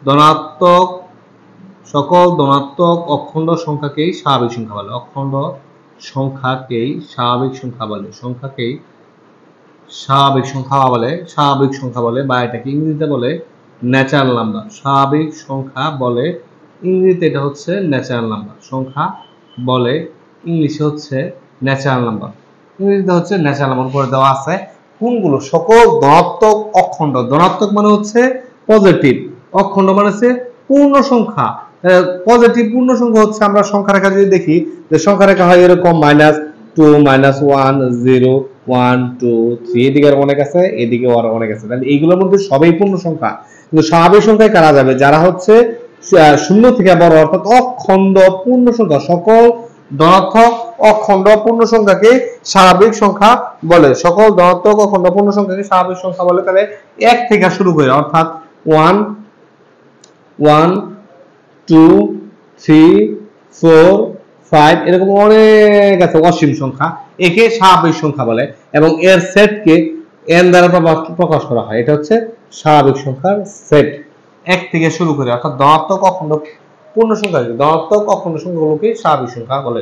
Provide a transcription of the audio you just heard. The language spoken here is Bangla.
ধনাত্মক সকল ধনাত্মক অখণ্ড সংখ্যাকেই স্বাভাবিক সংখ্যা বলে। অখণ্ড সংখ্যাকেই স্বাভাবিক সংখ্যা বলে। সংখ্যাকেই স্বাভাবিক সংখ্যা বলে। স্বাভাবিক সংখ্যা বলে বা এটাকে ইংরেজিতে বলে ন্যাচারাল নাম্বার। স্বাভাবিক সংখ্যা বলে ইংরেজিতে এটা হচ্ছে ন্যাচারাল নাম্বার। সংখ্যা বলে ইংলিশে হচ্ছে ন্যাচারাল নাম্বার। ইংরেজিতে হচ্ছে ন্যাচারাল নাম্বার। উপরে দেওয়া আছে কোনগুলো? সকল ধনাত্মক অখণ্ড। ধনাত্মক মানে হচ্ছে পজিটিভ, অখণ্ড মানে হচ্ছে পূর্ণ সংখ্যা। পজিটিভ পূর্ণ সংখ্যা হচ্ছে আমরা সংখ্যা রেখা যদি দেখি যে সংখ্যা রেখা হয় এরকম -2 -1 0 1 2 3, এদিকে আর অনেক আছে, এদিকে আর অনেক আছে। তাহলে এইগুলোর মধ্যে সবই পূর্ণ সংখ্যা। কিন্তু স্বাভাবিক সংখ্যায় কারা যাবে? যারা হচ্ছে শূন্য থেকে বড়, অর্থাৎ অখণ্ড পূর্ণ সংখ্যা। সকল ধনাত্মক অখণ্ড পূর্ণ সংখ্যাকে স্বাভাবিক সংখ্যা বলে। সকল ধনাত্মক অখণ্ড পূর্ণ সংখ্যাকে স্বাভাবিক সংখ্যা বলে। তাহলে 1 থেকে শুরু করে, অর্থাৎ 1 1 2 3 4 5 এরকম অনেক আছে, অসীম সংখ্যা। একে স্বাভাবিক সংখ্যা বলে এবং এর সেটকে n দ্বারা প্রকাশ করা হয়। এটা হচ্ছে স্বাভাবিক সংখ্যার সেট। 1 থেকে শুরু করে, অর্থাৎ ধনাত্মক অখণ্ড পূর্ণ সংখ্যা, ধনাত্মক অখণ্ড সংখ্যাগুলোকে স্বাভাবিক সংখ্যা বলে।